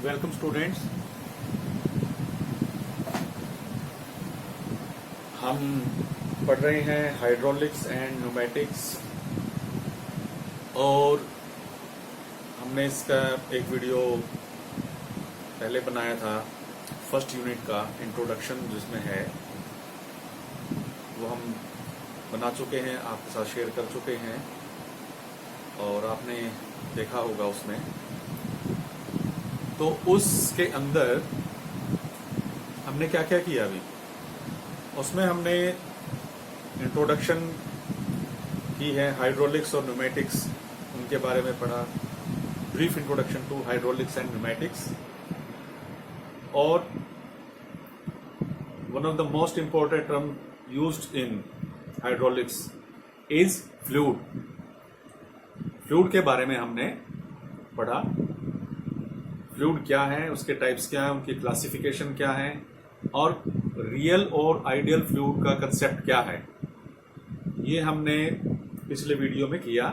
Welcome students. हम पढ़ रहे हैं हाइड्रोलिक्स एंड न्यूमेटिक्स और हमने इसका एक वीडियो पहले बनाया था फर्स्ट यूनिट का इंट्रोडक्शन जिसमें है वो हम बना चुके हैं, आपके साथ शेयर कर चुके हैं और आपने देखा होगा उसमें। तो उसके अंदर हमने क्या क्या किया अभी उसमें हमने इंट्रोडक्शन की है हाइड्रोलिक्स और न्यूमेटिक्स, उनके बारे में पढ़ा। Brief introduction to hydraulics and pneumatics. और one of the most important term used in hydraulics is fluid. Fluid के बारे में हमने पढ़ा। फ्लूइड क्या है, उसके टाइप्स क्या है, उनकी क्लासिफिकेशन क्या है और रियल और आइडियल फ्लूइड का कंसेप्ट क्या है, ये हमने पिछले वीडियो में किया।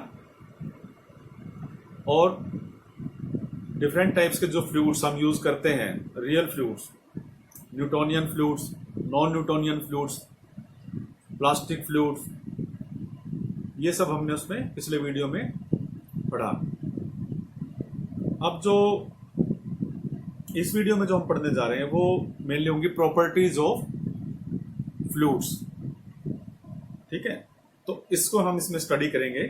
और डिफरेंट टाइप्स के जो फ्लूइड्स हम यूज करते हैं, real fluids, Newtonian fluids, non Newtonian fluids, plastic fluids, ये सब हमने उसमें पिछले वीडियो में पढ़ा। अब जो इस वीडियो में जो हम पढ़ने जा रहे हैं वो मेनली होंगी प्रॉपर्टीज ऑफ फ्लूइड्स। ठीक है, तो इसको हम इसमें स्टडी करेंगे।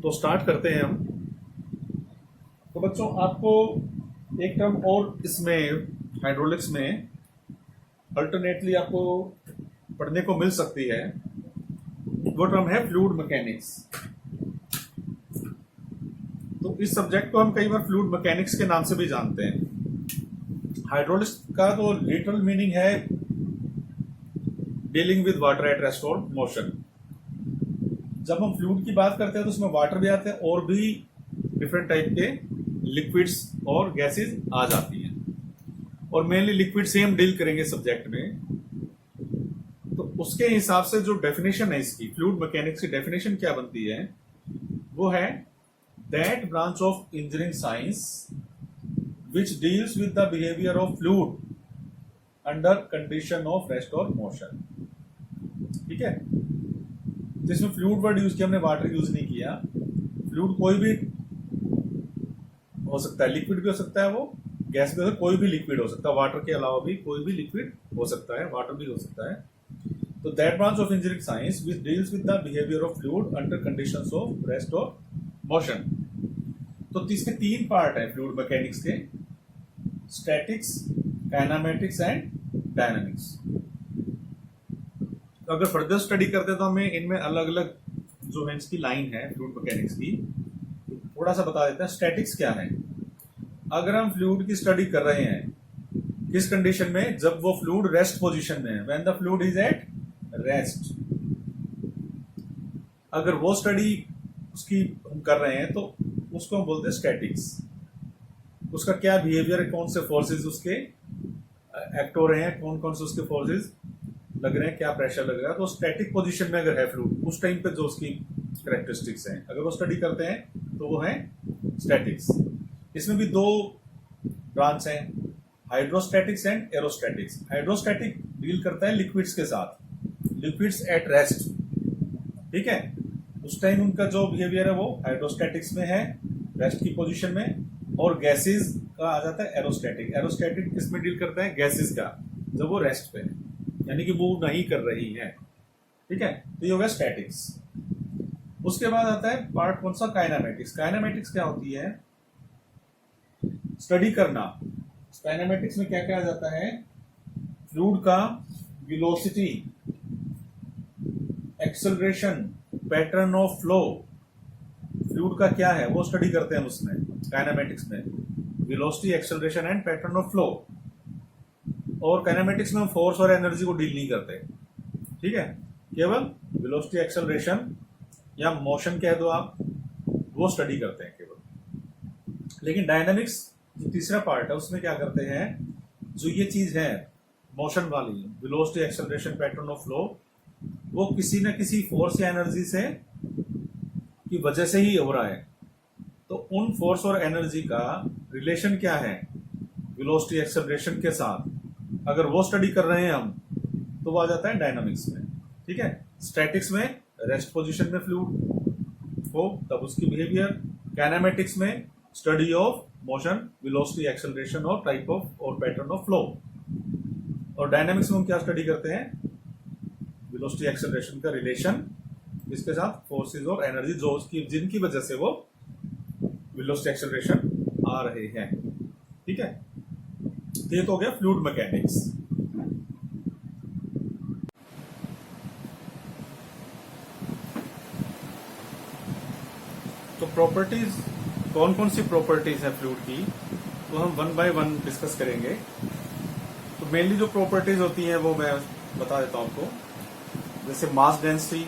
तो स्टार्ट करते हैं हम। तो बच्चों, आपको एक टर्म और इसमें हाइड्रोलिक्स में अल्टरनेटली आपको पढ़ने को मिल सकती है, वो टर्म है फ्लूइड मैकेनिक्स। तो इस सब्जेक्ट को हम कई बार फ्लूइड मैकेनिक्स के नाम से भी जानते हैं। हाइड्रोलिक्स का तो लिटरल मीनिंग है dealing with water at rest और मोशन। जब हम फ्लूइड की बात करते हैं तो उसमें वाटर भी आते हैं और भी डिफरेंट टाइप के लिक्विड्स और गैसेस आ जाती हैं, और मेनली लिक्विड से हम डील करेंगे सब्जेक्ट में। तो उसके हिसाब से जो डेफिनेशन है इसकी, फ्लूइड मैकेनिक्स की डेफिनेशन क्या बनती है, वो है that branch of engineering science which deals with the behavior of fluid under condition of rest or motion। ठीक है, जिसमें फ्लूइड वर्ड यूज किया हमने, वाटर यूज नहीं किया। फ्लूइड कोई भी हो सकता है, लिक्विड भी हो सकता है, वो गैस भी हो सकता है, कोई भी लिक्विड हो सकता है। वाटर के अलावा भी कोई भी लिक्विड हो सकता है, वाटर भी हो सकता है। तो that branch of engineering science which deals with the behaviour of fluid under conditions of rest और मोशन। तो इसके तीन पार्ट है फ्लूइड मैकेनिक्स के, स्टैटिक्स, काइनेमेटिक्स एंड डायनामिक्स। तो अगर फर्दर स्टडी करते हैं तो हमें इनमें अलग अलग जो है इसकी लाइन है फ्लूइड मैकेनिक्स की, थोड़ा सा बता देते हैं। स्टैटिक्स क्या है? अगर हम फ्लूइड की स्टडी कर रहे हैं किस कंडीशन में, जब वो फ्लूइड रेस्ट पोजीशन में है, when the fluid is at rest. अगर वो स्टडी उसकी हम कर रहे हैं तो उसको हम बोलते हैं स्टैटिक्स। उसका क्या बिहेवियर है, कौन से फोर्सेस उसके एक्ट हो रहे हैं, कौन कौन से उसके फोर्सेस लग रहे हैं, क्या प्रेशर लग रहा है। तो स्टैटिक पोजीशन में अगर है फ्लूइड, उस टाइम पे जो उसकी कैरेक्टरिस्टिक्स हैं, अगर वो स्टडी करते हैं तो वो है स्टैटिक्स। इसमें भी दो ब्रांच हैं, हाइड्रोस्टैटिक्स एंड एरोस्टैटिक्स। हाइड्रोस्टैटिक डील करता है लिक्विड्स के साथ, लिक्विड्स एट रेस्ट। ठीक है, उस टाइम उनका जो बिहेवियर है वो हाइड्रोस्टैटिक्स में है, रेस्ट की पोजीशन में। और गैसेस का आ जाता है एरोस्टैटिक। एरोस्टैटिक किसमें डील करता है? गैसेस का, जब वो रेस्ट पे है, यानी कि मूव नहीं कर रही है। ठीक है, तो ये हो गया स्टैटिक्स। उसके बाद आता है पार्ट कौन सा? काइनेमेटिक्स। काइनेमेटिक्स क्या होती है? स्टडी करना। काइनेमेटिक्स में क्या क्या आ जाता है? फ्लूइड का velocity, acceleration, pattern of flow, fluid का क्या है वो स्टडी करते हैं उसमें, काइनेमेटिक्स में। Velocity, acceleration and pattern of flow. और काइनेमेटिक्स में हम फोर्स और एनर्जी को डील नहीं करते। ठीक है, केवल वेलोसिटी, एक्सेलरेशन या मोशन कह दो आप, वो स्टडी करते हैं केवल। लेकिन डायनामिक्स जो तीसरा पार्ट है उसमें क्या करते हैं, जो ये चीज है मोशन वाली, velocity, acceleration, pattern of flow, वो किसी न किसी फोर्स या एनर्जी से की वजह से ही हो रहा है। तो उन फोर्स और एनर्जी का रिलेशन क्या है वेलोसिटी एक्सेलरेशन के साथ, अगर वो स्टडी कर रहे हैं हम, तो वो आ जाता है डायनामिक्स में। ठीक है, स्टैटिक्स में रेस्ट पोजीशन में फ्लूइड हो तब उसकी बिहेवियर, काइनेमेटिक्स में study of motion, velocity acceleration और टाइप ऑफ और पैटर्न ऑफ फ्लो, और डायनामिक्स में हम क्या स्टडी करते हैं, वेलोसिटी एक्सेलरेशन का रिलेशन इसके साथ फोर्सेस और एनर्जी जो उसकी जिनकी वजह से वो वेलोसिटी एक्सेलरेशन आ रहे हैं। ठीक है, तो ये तो हो गया फ्लूइड मैकेनिक्स। तो प्रॉपर्टीज, कौन कौन सी प्रॉपर्टीज है फ्लूइड की, तो हम वन बाय वन डिस्कस करेंगे। तो मेनली जो प्रॉपर्टीज होती हैं वो मैं बता देता हूं आपको, जैसे mass density,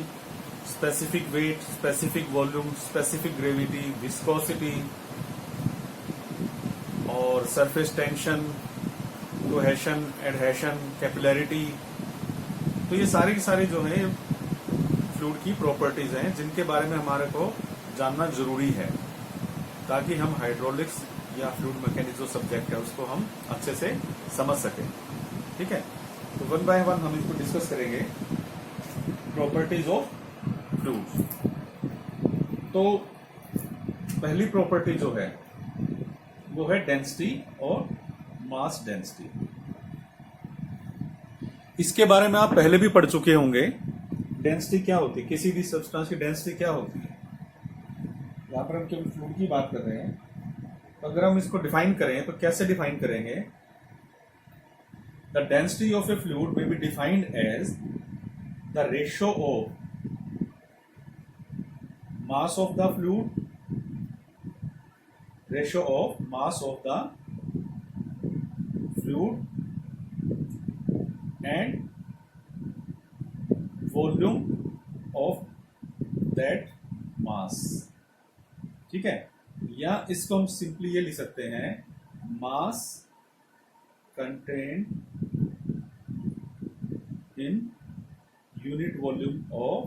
specific weight, specific volume, specific gravity, viscosity और surface tension, cohesion, adhesion, capillarity. तो ये सारी की सारी जो है फ्लूइड की प्रॉपर्टीज हैं जिनके बारे में हमारे को जानना जरूरी है, ताकि हम हाइड्रोलिक्स या फ्लूइड मैकेनिक्स जो सब्जेक्ट है उसको हम अच्छे से समझ सकें। ठीक है, तो वन बाय वन हम इसको डिस्कस करेंगे, प्रॉपर्टीज ऑफ फ्लूइड। तो पहली प्रॉपर्टी जो है वो है डेंसिटी और मास डेंसिटी। इसके बारे में आप पहले भी पढ़ चुके होंगे। डेंसिटी क्या होती है, किसी भी सब्सटेंस की डेंसिटी क्या होती है। यहां पर हम केवल फ्लूइड की बात कर रहे हैं, तो अगर हम इसको डिफाइन करें तो कैसे डिफाइन करेंगे, the density of a fluid may be defined as the ratio of mass of the fluid, ratio of mass of the fluid and volume of that mass। ठीक है, या इसको हम सिंपली ये लिख सकते हैं, mass contained in unit volume of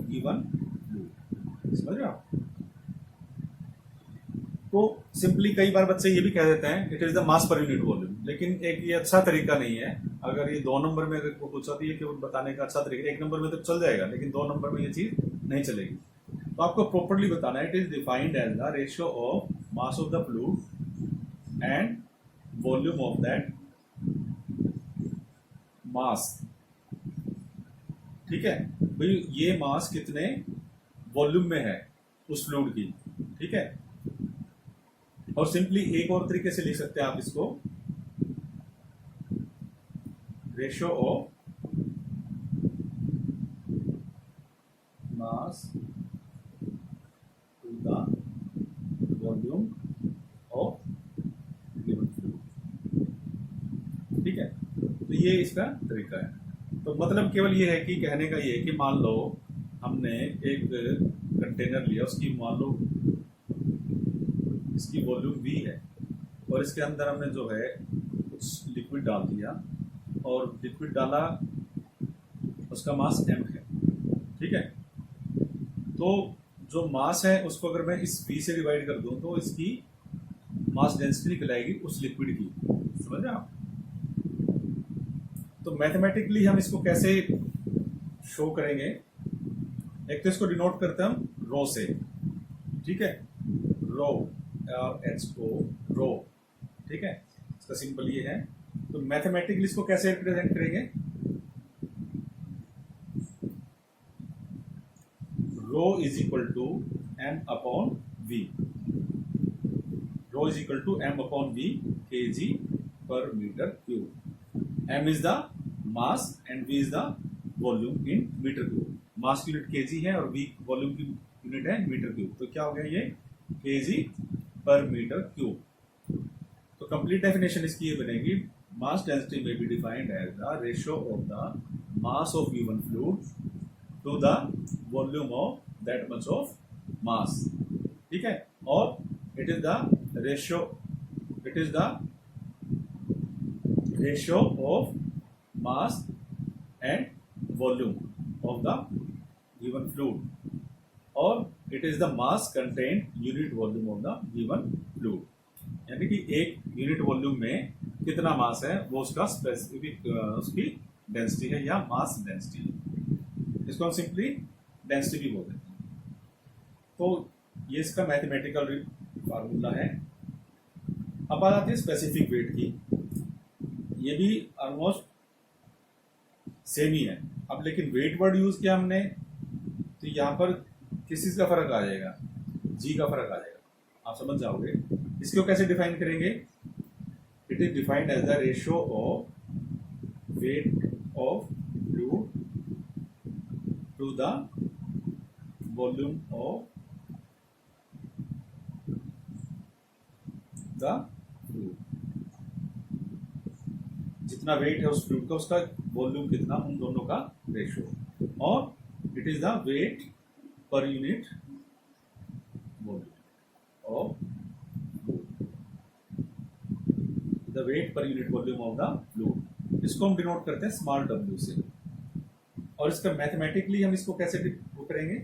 given fluid। समझ रहे हो आप? तो सिंपली कई बार बच्चे ये भी कह देते हैं इट इज द मास पर यूनिट वॉल्यूम, लेकिन एक ये अच्छा तरीका नहीं है। अगर ये 2 नंबर में अगर को पूछा तो ये केवल बताने का अच्छा तरीका, 1 नंबर में तो चल जाएगा, लेकिन 2 नंबर में ये चीज नहीं चलेगी। तो आपको प्रॉपर्ली बताना है, it is defined as the ratio of mass of the fluid and volume of that mass. ठीक है भाई, ये मास कितने वॉल्यूम में है उस फ्लूइड की। ठीक है, और सिंपली एक और तरीके से लिख सकते हैं आप इसको, ratio of mass to the volume of given fluid. ठीक है, तो ये इसका तरीका है। तो मतलब केवल ये है कि कहने का ये है कि मान लो हमने एक कंटेनर लिया, उसकी मान लो इसकी वॉल्यूम V है, और इसके अंदर हमने जो है कुछ लिक्विड डाल दिया, और लिक्विड डाला, उसका मास m है। ठीक है, तो जो मास है उसको अगर मैं इस V से डिवाइड कर दूं तो इसकी मास डेंसिटी निकल आएगी उस लिक्विड की। समझ रहे आप? तो मैथमेटिकली हम इसको कैसे शो करेंगे, एक तो इसको डिनोट करते हैं हम रो से। ठीक है, रो RHO रो। ठीक है, इसका सिंपल ये है। तो मैथमेटिकली इसको कैसे रिप्रेजेंट करेंगे, rho is equal to m upon v, rho is equal to m upon v kg पर metre cube. m is the mass and v is the volume in metre cube. Mass की unit kg है और v volume की unit है metre cube. तो क्या हो गया ये kg पर मीटर क्यूब। तो कंप्लीट डेफिनेशन इसकी ये बनेगी, mass density may be defined as the ratio of the mass of given fluid to the volume of that much of mass. ठीक है, और it is the ratio, it is the ratio of mass and volume of the given fluid, और it is the mass content unit volume of the given fluid, यानी कि एक unit volume में कितना मास है वो उसका स्पेसिफिक उसकी डेंसिटी है या मास डेंसिटी है। इसको हम सिंपली डेंसिटी भी बोल देते हैं। तो ये इसका मैथमेटिकल फार्मूला है। अब बात आती है स्पेसिफिक वेट की। ये भी ऑलमोस्ट सेम ही है। अब लेकिन वेट वर्ड यूज किया हमने, तो यहाँ पर किस चीज का फर्क आ जाएगा, जी का फर्क आ जाएगा, आप समझ जाओगे। इसको कैसे डिफाइन करेंगे? It is defined as the ratio of weight of fluid to the volume of the fluid. जितना वेट है उस फ्लूइड का, उसका वॉल्यूम कितना, उन दोनों का रेशियो, और it is the weight per unit volume of the weight per unit volume of the fluid. इसको हम डिनोट करते हैं स्मॉल w से। और इसका मैथमेटिकली हम इसको कैसे वो करेंगे?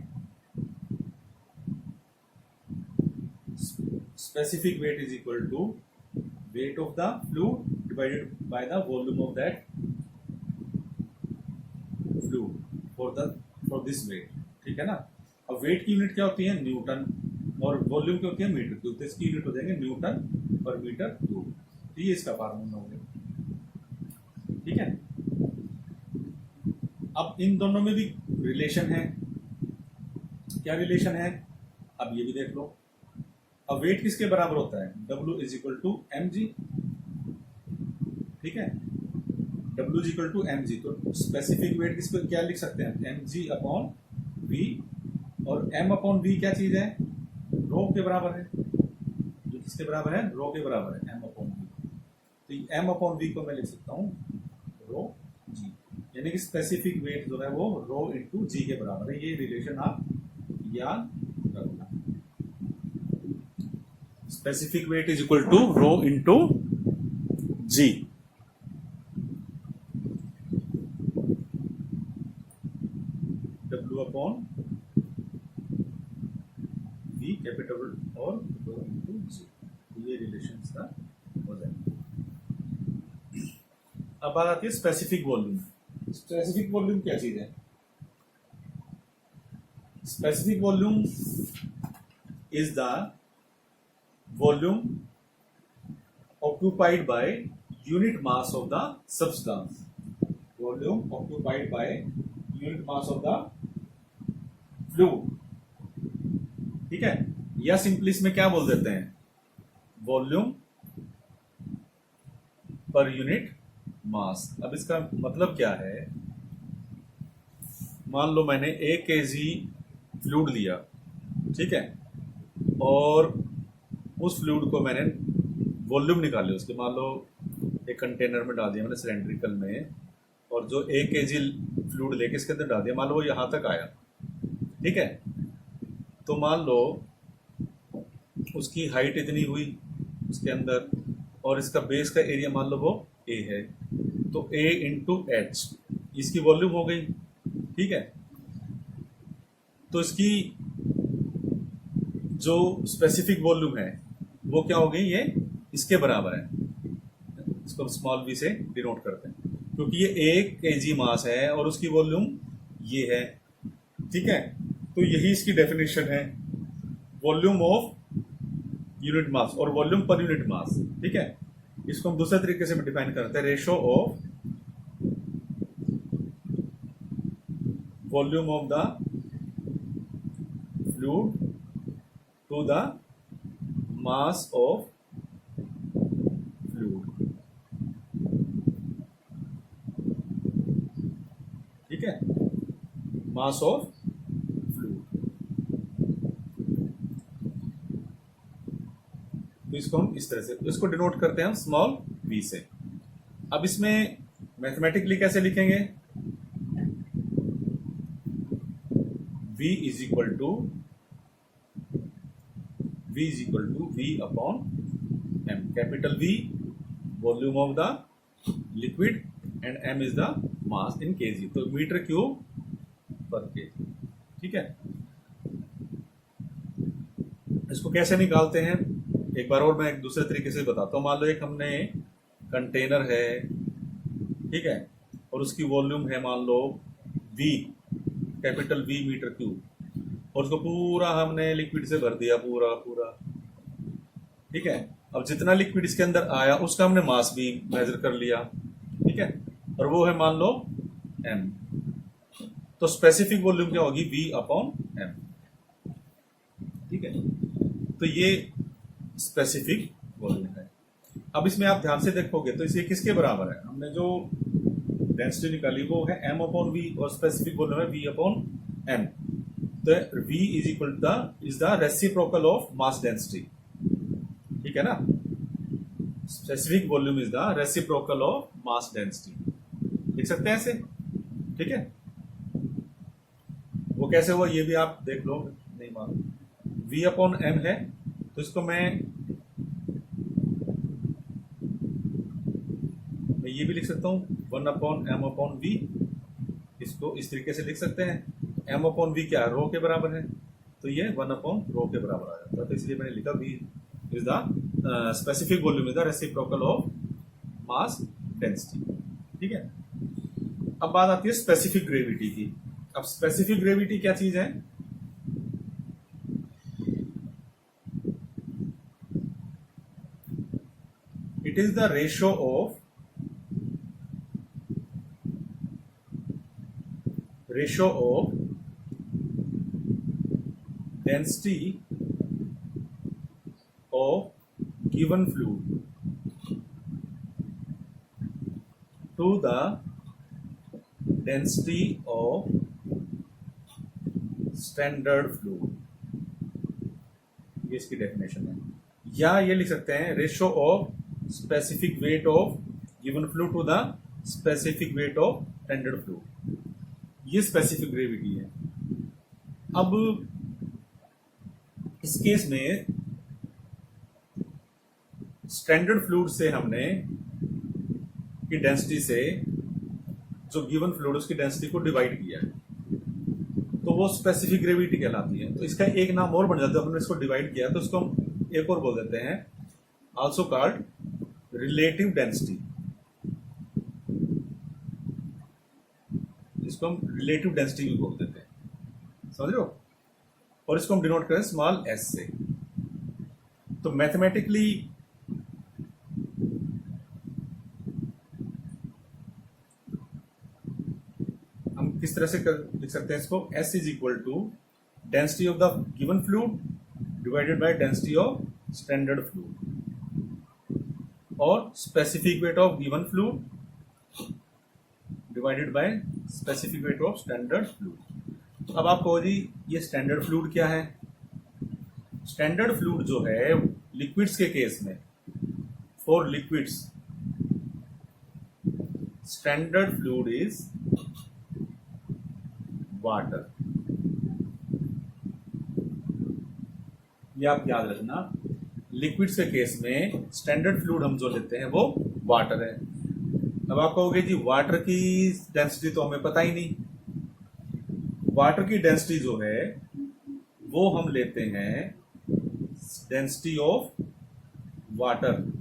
Specific weight is equal to weight of the fluid divided by the volume of that fluid for this weight. ठीक है ना। अब वेट की यूनिट क्या होती है? न्यूटन, और वॉल्यूम की होती है मीटर क्यूब। तो इसकी यूनिट हो जाएंगे न्यूटन पर मीटर क्यूब। तो ये इसका फार्मूला हो गया। ठीक है। अब इन दोनों में भी रिलेशन है। क्या रिलेशन है? अब ये भी देख लो। अब वेट किसके बराबर होता है? W is equal to m g. ठीक है, W is equal to m g. तो स्पेसिफिक वेट किस पे क्या लिख सकते हैं? एम जी अपॉन वी, और एम अपॉन वी क्या चीज है? रो के बराबर है। जो किसके बराबर है? रो के बराबर है, एम अपॉन वी। तो एम अपॉन वी को मैं लिख सकता हूँ रो जी, यानी कि स्पेसिफिक वेट जो है वो रो इंटू जी के बराबर है। ये रिलेशन आप याद रखना। Specific weight is equal to rho into g. W upon v capital और रो इंटू जी, ये रिलेशन का हो जाएगा। अब बात आती है स्पेसिफिक वॉल्यूम। स्पेसिफिक वॉल्यूम क्या चीज है? Specific volume is the volume occupied by unit mass of the substance. Volume occupied by unit mass of the fluid. ठीक है, या सिंपली इसमें क्या बोल देते हैं? Volume per unit mass. अब इसका मतलब क्या है? मान लो मैंने 1 kg फ्लूइड लिया, ठीक है, और उस फ्लूइड को मैंने वॉल्यूम निकाले उसके, मान लो एक कंटेनर में डाल दिया मैंने सिलेंड्रिकल में, और जो 1 kg फ्लूइड लेके इसके अंदर डाल दिया, मान लो वो यहाँ तक आया। ठीक है, तो मान लो उसकी हाइट इतनी हुई उसके अंदर, और इसका बेस का एरिया मान लो वो A है, तो A इंटू एच इसकी वॉल्यूम हो गई। ठीक है, तो इसकी जो स्पेसिफिक वॉल्यूम है वो क्या हो गई? ये इसके बराबर है। इसको हम स्मॉल v से डिनोट करते हैं, क्योंकि ये 1 kg मास है और उसकी वॉल्यूम ये है। ठीक है, तो यही इसकी डेफिनेशन है, वॉल्यूम ऑफ यूनिट मास और वॉल्यूम पर यूनिट मास। ठीक है, इसको हम दूसरे तरीके से डिफाइन करते हैं, ratio of volume of the fluid to the mass of fluid. ठीक है, मास ऑफ फ्लूइड। तो इसको हम इस तरह से इसको डिनोट करते हैं हम स्मॉल v से। अब इसमें मैथमेटिकली कैसे लिखेंगे? v is equal to v upon m। Capital V volume of the liquid and m is the mass in KG, तो मीटर क्यूब पर केजी। ठीक है, इसको कैसे निकालते हैं एक बार और मैं एक दूसरे तरीके से बताता हूँ। मान लो एक हमने कंटेनर है, ठीक है, और उसकी वॉल्यूम है मान लो V, capital V metre cube, और उसको पूरा हमने लिक्विड से भर दिया पूरा पूरा। ठीक है, अब जितना लिक्विड इसके अंदर आया उसका हमने मास भी मेजर कर लिया। ठीक है, और वो है मान लो m, तो स्पेसिफिक वॉल्यूम क्या होगी V अपॉन m। ठीक है, तो ये स्पेसिफिक वॉल्यूम है। अब इसमें आप ध्यान से देखोगे तो इसे किसके बराबर है, हमने जो डेंसिटी निकाली वो है m अपॉन v और स्पेसिफिक वॉल्यूम है v अपॉन m। तो v is equal is the reciprocal of mass density. ठीक है ना, specific volume is the reciprocal of mass density, लिख सकते हैं ऐसे। ठीक है, वो कैसे हुआ ये भी आप देख लो, नहीं मालूम। v अपॉन m है तो इसको मैं ये भी लिख सकता हूँ 1 अपॉन m अपॉन v, इसको इस तरीके से लिख सकते हैं। m अपॉन v क्या है, रो के बराबर है, तो ये 1 अपॉन रो के बराबर आ जाता है, तो इसलिए मैंने लिखा v is the specific volume is the reciprocal of mass density. ठीक है, अब बात आती है स्पेसिफिक ग्रेविटी की। अब स्पेसिफिक ग्रेविटी क्या चीज है, it is the ratio of density of given fluid to the density of standard fluid। ये इसकी डेफिनेशन है, या ये लिख सकते हैं ratio of specific weight of given fluid to the specific weight of standard fluid. ये स्पेसिफिक ग्रेविटी है। अब इस केस में स्टैंडर्ड फ्लूइड से हमने की डेंसिटी से जो गिवन फ्लूइड उसकी डेंसिटी को डिवाइड किया है, तो वो स्पेसिफिक ग्रेविटी कहलाती है। तो इसका एक नाम और बन जाता है, हमने इसको डिवाइड किया तो इसको हम एक और बोल देते हैं, आल्सो कॉल्ड रिलेटिव डेंसिटी। इसको हम रिलेटिव डेंसिटी भी बोल देते हैं, समझ रहे हो, और इसको हम डिनोट करें स्मॉल s से। तो मैथमेटिकली हम किस तरह से लिख सकते हैं इसको, s is equal to density of the given fluid divided by density of standard fluid, और specific weight of given fluid divided by specific weight of standard fluid. अब आप कहो जी ये स्टैंडर्ड फ्लूइड क्या है। स्टैंडर्ड फ्लूइड जो है liquids के केस में, for liquids standard fluid is water. ये आप याद रखना, लिक्विड्स के केस में स्टैंडर्ड फ्लूइड हम जो लेते हैं वो वाटर है। अब आप कहोगे जी वाटर की डेंसिटी तो हमें पता ही नहीं। वाटर की डेंसिटी जो है वो हम लेते हैं density of water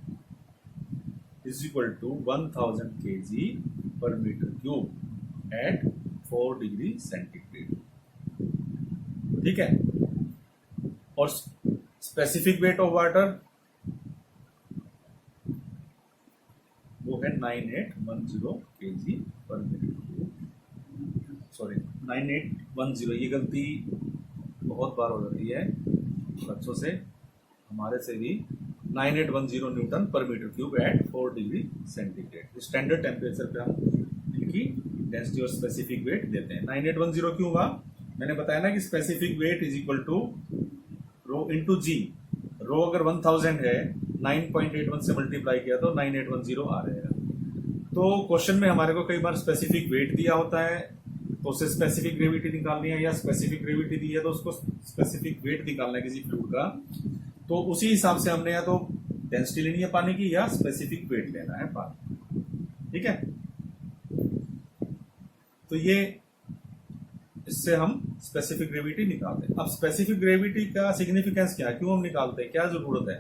is equal to 1000 kg पर metre cube at 4 degree centigrade. ठीक है, और स्पेसिफिक वेट ऑफ वाटर वो है 9810 kg पर मीटर क्यूब। सॉरी 9810, ये गलती बहुत बार हो जाती है बच्चों से, हमारे से भी। 9810 newton per metre cube at 4 degree centigrade standard temperature पे हम इनकी डेंसिटी और स्पेसिफिक वेट देते हैं। 9810 क्यों हुआ, मैंने बताया ना कि specific weight is equal to rho into g. Rho अगर 1000 है, 9.81 से मल्टीप्लाई किया तो 9810 आ रहेगा। तो क्वेश्चन में हमारे को कई बार स्पेसिफिक वेट दिया होता है तो उससे स्पेसिफिक ग्रेविटी निकालनी है, या स्पेसिफिक ग्रेविटी दी है तो उसको स्पेसिफिक वेट निकालना है किसी फ्लूइड का, तो उसी हिसाब से हमने या तो डेंसिटी लेनी है पानी की या स्पेसिफिक वेट लेना है पानी। ठीक है, तो ये इससे हम स्पेसिफिक ग्रेविटी निकालते हैं। अब स्पेसिफिक ग्रेविटी का सिग्निफिकेंस क्या है, क्यों हम निकालते हैं, क्या जरूरत है,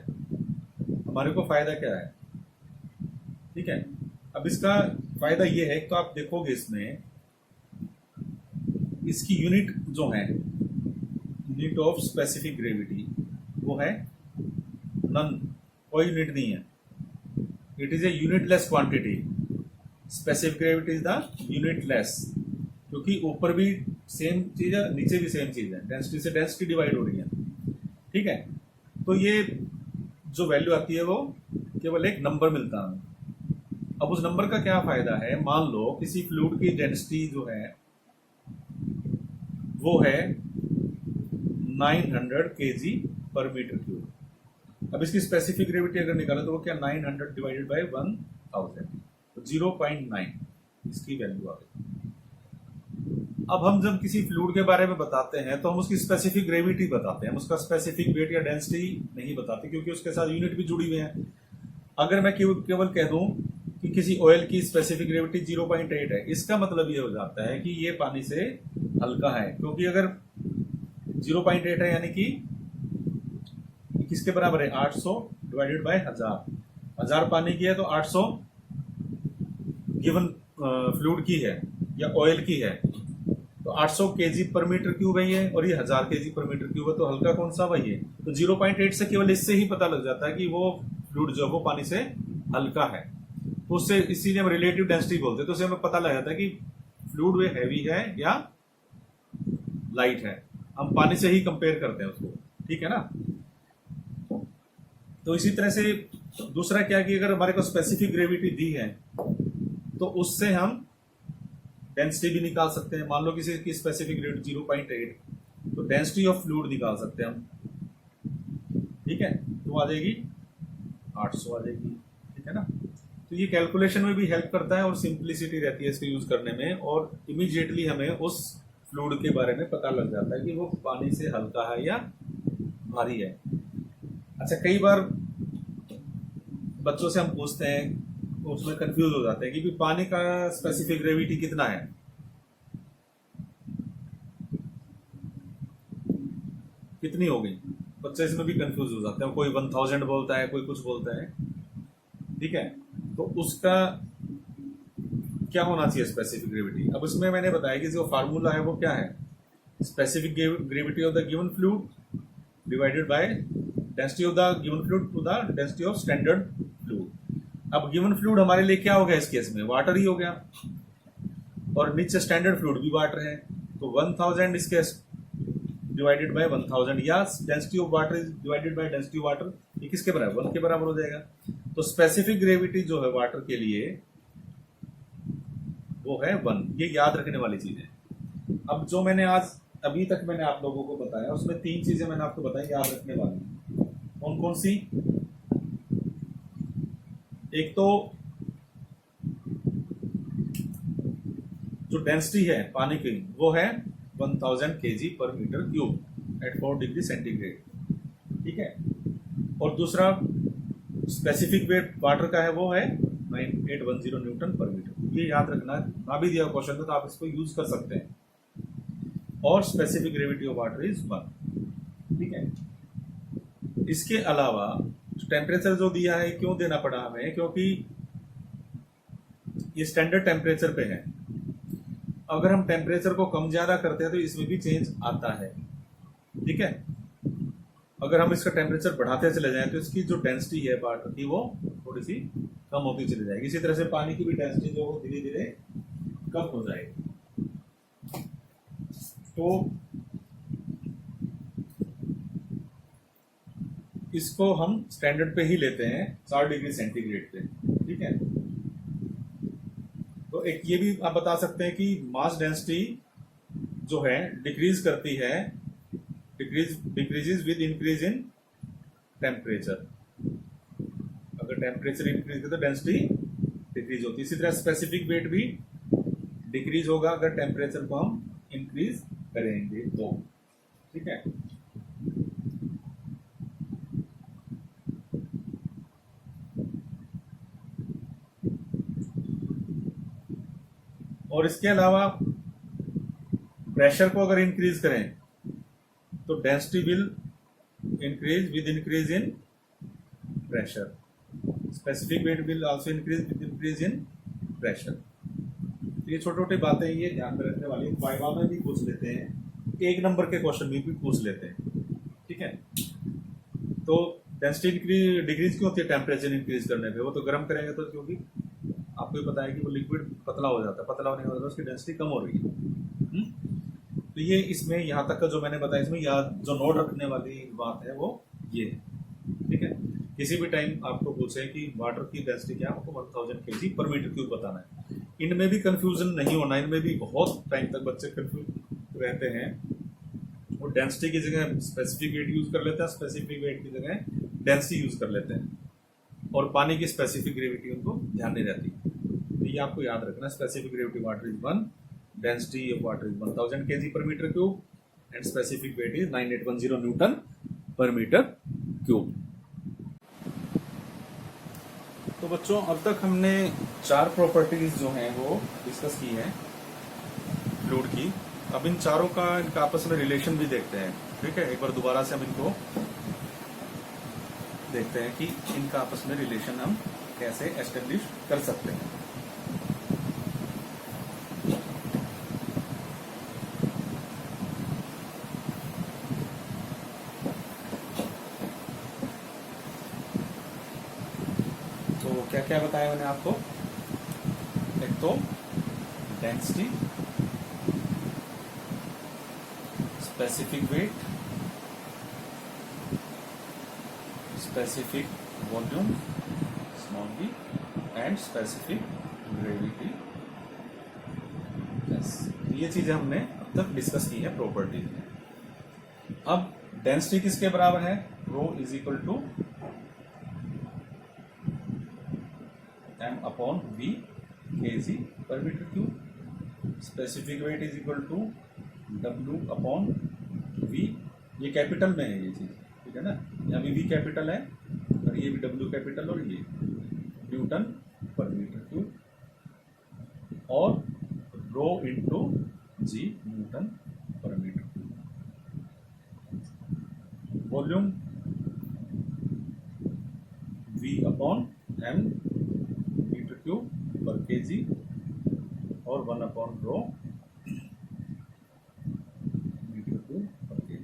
हमारे को फायदा क्या है? ठीक है, अब इसका फायदा ये है, तो आप देखोगे इसमें इसकी यूनिट जो है, यूनिट ऑफ स्पेसिफिक ग्रेविटी वो है नन, कोई यूनिट नहीं है। It is a unitless quantity. Specific gravity is the unitless, क्योंकि ऊपर भी सेम चीज है, नीचे भी सेम चीज है, डेंसिटी से डेंसिटी डिवाइड हो रही है। ठीक है, तो ये जो वैल्यू आती है वो केवल एक नंबर मिलता है। अब उस नंबर का क्या फायदा है, मान लो किसी फ्लूइड की डेंसिटी जो है वो है 900 kg पर मीटर क्यूब। अब इसकी स्पेसिफिक ग्रेविटी अगर निकाले तो वो क्या, 900 डिवाइडेड बाय 1000, तो 0.9 इसकी वैल्यू आ गई। अब हम जब किसी फ्लूइड के बारे में बताते हैं तो हम उसकी स्पेसिफिक ग्रेविटी बताते हैं, हम उसका स्पेसिफिक वेट या डेंसिटी नहीं बताते, क्योंकि उसके साथ यूनिट भी जुड़ी हुई है। अगर मैं केवल कह दूं कि किसी ऑयल की स्पेसिफिक ग्रेविटी 0.8 है, इसका मतलब ये हो जाता है कि ये पानी से हल्का है, क्योंकि अगर 0.8 है यानी कि किसके बराबर है, 800 डिवाइडेड बाय 1000 पानी की है तो 800 गिवन फ्लूइड की है या ऑयल की है, तो 800 kg पर मीटर क्यूब है ये, और ये 1000 kg पर मीटर क्यूब है, तो हल्का कौन सा वही है। तो 0.8 से केवल इससे ही पता लग जाता है कि वो फ्लूइड जो है वो पानी से हल्का है, तो उससे इसीलिए हम रिलेटिव डेंसिटी बोलते हैं, तो उससे हमें पता लग जाता है कि फ्लूइड वे हैवी है या लाइट है। हम पानी से ही कंपेयर करते हैं उसको, ठीक है ना। तो इसी तरह से दूसरा क्या कि अगर हमारे को स्पेसिफिक ग्रेविटी दी है तो उससे हम डेंसिटी भी निकाल सकते हैं। मान लो किसी की स्पेसिफिक ग्रेविटी 0.8, तो डेंसिटी ऑफ फ्लूइड निकाल सकते हैं हम, ठीक है, तो आ जाएगी 800 आ जाएगी, ठीक है ना। तो ये कैलकुलेशन में भी हेल्प करता है और सिंप्लिसिटी रहती है इसको यूज करने में, और इमीडिएटली हमें उस फ्लूइड के बारे में पता लग जाता है कि वो पानी से हल्का है या भारी है। अच्छा, कई बार बच्चों से हम पूछते हैं, उसमें कंफ्यूज हो जाते हैं कि पानी का स्पेसिफिक ग्रेविटी कितना है, कितनी हो गई, बच्चे इसमें भी कंफ्यूज हो जाते हैं, कोई 1000 बोलता है, कोई कुछ बोलता है, ठीक है। तो उसका क्या होना चाहिए स्पेसिफिक ग्रेविटी। अब उसमें मैंने बताया कि जो फार्मूला है वो क्या है, specific gravity of the given fluid divided by density of the given fluid to the density of standard fluid. अब गिवन फ्लूइड हमारे लिए क्या हो गया इस केस में, वाटर ही हो गया, और नीचे स्टैंडर्ड फ्लूइड भी वाटर है, तो 1000 इसके डिवाइडेड बाय 1000 या density of water is divided by density of water, ये किसके बराबर, 1 के बराबर हो जाएगा। तो स्पेसिफिक ग्रेविटी जो है वाटर के लिए वो है 1, ये याद रखने वाली चीज है। अब जो मैंने आज अभी तक मैंने आप लोगों को बताया उसमें 3 चीजें मैंने आपको बताई याद रखने वाली, कौन कौन सी। एक तो जो डेंसिटी है पानी की वो है 1000 kg पर metre cube at 4 degree centigrade, ठीक है। और दूसरा स्पेसिफिक वेट वाटर का है वो है 9810 न्यूटन पर मीटर। ये याद रखना, ना भी दिया क्वेश्चन तो आप इसको यूज कर सकते हैं। और specific gravity of water is 1, ठीक है। इसके अलावा टेम्परेचर जो दिया है, क्यों देना पड़ा हमें, क्योंकि ये स्टैंडर्ड टेम्परेचर पे है। अगर हम टेम्परेचर को कम ज्यादा करते हैं तो इसमें भी चेंज आता है, ठीक है। अगर हम इसका टेम्परेचर बढ़ाते चले जाएं तो इसकी जो डेंसिटी है वाटर की वो थोड़ी सी कम होती चली जाएगी। इसी तरह से पानी की भी डेंसिटी जो धीरे धीरे कम हो जाएगी। तो इसको हम स्टैंडर्ड पे ही लेते हैं 4 डिग्री सेंटीग्रेड पे, ठीक है। तो एक ये भी आप बता सकते हैं कि मास डेंसिटी जो है डिक्रीज करती है, decreases with increase in temperature. अगर टेम्परेचर इंक्रीज करे तो डेंसिटी डिक्रीज होती है। इसी तरह स्पेसिफिक वेट भी डिक्रीज होगा अगर टेम्परेचर को हम इंक्रीज करेंगे तो, ठीक है। और इसके अलावा प्रेशर को अगर इंक्रीज करें तो density will increase with increase in pressure, specific weight will also increase with increase in pressure. ये छोटी छोटी बातें ये ध्यान में रखने वाली, वाइवा में भी पूछ लेते हैं, एक नंबर के क्वेश्चन में भी पूछ लेते हैं, ठीक है। तो डेंसिटी डिक्रीज क्यों होती है टेम्परेचर इंक्रीज करने पे? वो तो गर्म करेंगे तो, क्योंकि आपको भी पता है कि वो लिक्विड पतला हो जाता है, पतला होने के बाद उसकी डेंसिटी कम हो रही है। तो ये इसमें यहाँ तक का जो मैंने बताया, इसमें याद जो नोट रखने वाली बात है वो ये है, ठीक है। किसी भी टाइम आपको पूछे कि वाटर की डेंसिटी क्या है, आपको 1000 kg पर मीटर क्यूब बताना है। इनमें भी कंफ्यूजन नहीं होना, इनमें भी बहुत टाइम तक बच्चे कंफ्यूज रहते हैं। वो डेंसिटी की जगह स्पेसिफिक वेट यूज कर लेते हैं, स्पेसिफिक वेट की जगह डेंसिटी यूज कर लेते हैं, और पानी की स्पेसिफिक ग्रेविटी उनको ध्यान नहीं रहती। तो ये आपको याद रखना, specific gravity water is 1, density of water is 1000 kg पर metre cube, and specific weight is 9810 newton per metre cube. तो बच्चों अब तक हमने 4 प्रॉपर्टीज जो हैं वो डिस्कस की हैं फ्लूइड की। अब इन चारों का इनका आपस में रिलेशन भी देखते हैं, ठीक है। एक बार दोबारा से हम इनको देखते हैं कि इनका आपस में रिलेशन हम कैसे एस्टेब्लिश कर सकते हैं। तो क्या क्या बताया मैंने आपको? एक तो density, specific weight, specific volume small v, and specific gravity. Yes, ये चीजें हमने अब तक डिस्कस की है प्रॉपर्टीज में। अब डेंसिटी किसके बराबर है? Rho is equal to m upon v kg पर metre cube. Specific weight is equal to w upon v, ये कैपिटल में है ये चीज, ठीक है ना। यहाँ भी v कैपिटल है और ये भी w कैपिटल, और ये न्यूटन पर मीटर क्यूब, और rho into g newton per metre cube. Volume v upon m metre cube per kg, और 1 upon rho metre cube per kg।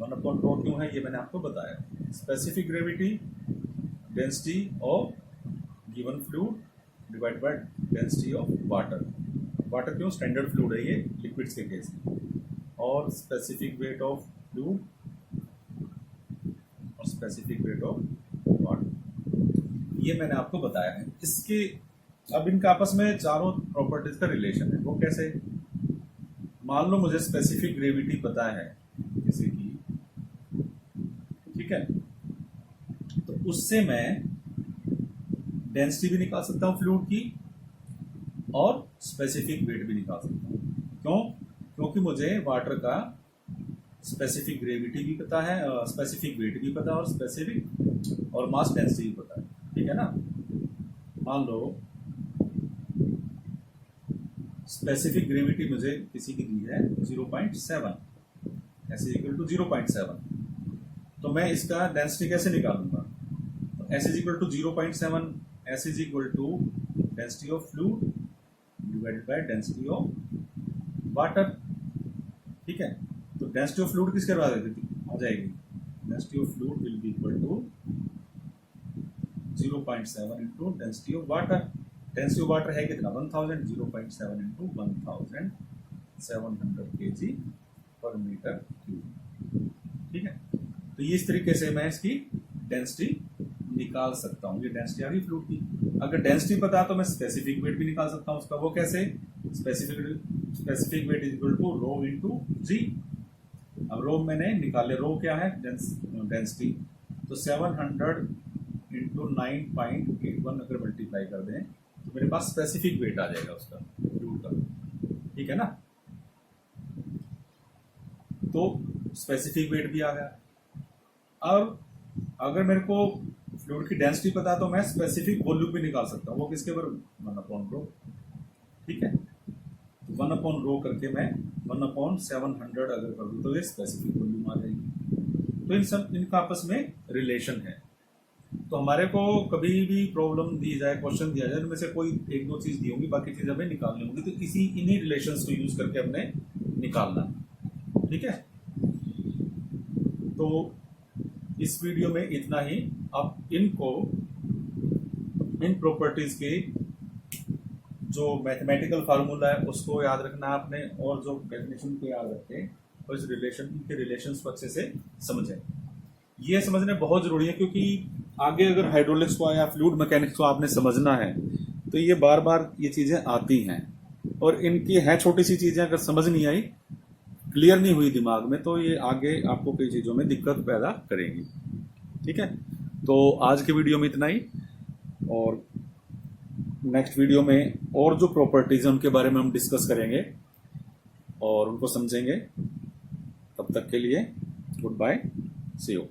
1 upon rho क्यों है ये मैंने आपको बताया। Specific gravity, density of given fluid divide by density of water. Water क्यों? Standard fluid है ये लिक्विड्स के केस में। और स्पेसिफिक वेट ऑफ फ्लूइड और स्पेसिफिक वेट ऑफ वाटर, ये मैंने आपको बताया है। इसके अब इनका आपस में चारों प्रॉपर्टीज का रिलेशन है। वो कैसे? मान लो मुझे स्पेसिफिक ग्रेविटी पता है किसी की, ठीक है, तो उससे मैं डेंसिटी भी निकाल सकता हूं फ्लूइड की, और स्पेसिफिक वेट भी निकाल सकता हूं। क्यों? क्योंकि मुझे वाटर का स्पेसिफिक ग्रेविटी भी पता है, स्पेसिफिक वेट भी पता है, और स्पेसिफिक और मास डेंसिटी भी पता है, ठीक है ना। मान लो स्पेसिफिक ग्रेविटी मुझे किसी की दी है 0.7, एस इज इक्वल टू 0.7, तो मैं इसका डेंसिटी कैसे निकालूंगा? तो S is equal to 0.7, S is equal to density of fluid divided by density of water, ठीक है। तो डेंसिटी ऑफ फ्लूइड किसके बराबर आ जाएगी? Density of fluid will be equal to 0.7 into density of water. Density of water है कितना? 1000, 0.7 into 1700 kg पर मीटर क्यूब, ठीक है। तो ये इस तरीके से मैं इसकी डेंसिटी निकाल सकता हूँ। ये डेंसिटी आ गई फ्लूइड की। अगर डेंसिटी पता तो मैं स्पेसिफिक वेट भी निकाल सकता हूँ उसका। वो कैसे? Specific weight is equal to rho into g. अब रो मैंने निकाले, रो क्या है? डेंसिटी। तो 700 इंटू 9.81 अगर मल्टीप्लाई कर दें तो मेरे पास स्पेसिफिक वेट आ जाएगा उसका फ्लूइड का, ठीक है ना। तो स्पेसिफिक वेट भी आ गया। अब अगर मेरे को फ्लूइड की डेंसिटी पता है तो मैं स्पेसिफिक वॉल्यूम भी निकाल सकता हूँ। वो किसके बराबर? 1 अपॉन रो, ठीक है। 1 अपॉन रो करके मैं 1/700 अगर कर दूँ तो ये स्पेसिफिक वॉल्यूम आ जाएगी। तो इन सब इनका आपस में रिलेशन है। तो हमारे को कभी भी प्रॉब्लम दी जाए, क्वेश्चन दिया जाए, इनमें से कोई एक दो चीज दी होगी, बाकी चीज हमें निकालनी होगी, तो इसी इन्हीं रिलेशंस को यूज करके हमने निकालना है। ठीक है, तो इस वीडियो में इतना ही। आप इनको, इन प्रॉपर्टीज के जो मैथमेटिकल फार्मूला है उसको याद रखना है आपने, और जो डेफिनेशन को याद रखें और इस रिलेशन के रिलेशंस को अच्छे से समझें। ये समझने बहुत जरूरी है, क्योंकि आगे अगर हाइड्रोलिक्स को या फ्लूइड मैकेनिक्स को आपने समझना है तो ये बार बार ये चीजें आती हैं, और इनकी है छोटी सी चीजें, अगर समझ नहीं आई, क्लियर नहीं हुई दिमाग में, तो ये आगे आपको कई चीजों में दिक्कत पैदा करेगी। ठीक है, तो आज के वीडियो में इतना ही, और नेक्स्ट वीडियो में और जो प्रॉपर्टीज हैं उनके बारे में हम डिस्कस करेंगे और उनको समझेंगे। तब तक के लिए गुड बाय, सी यू।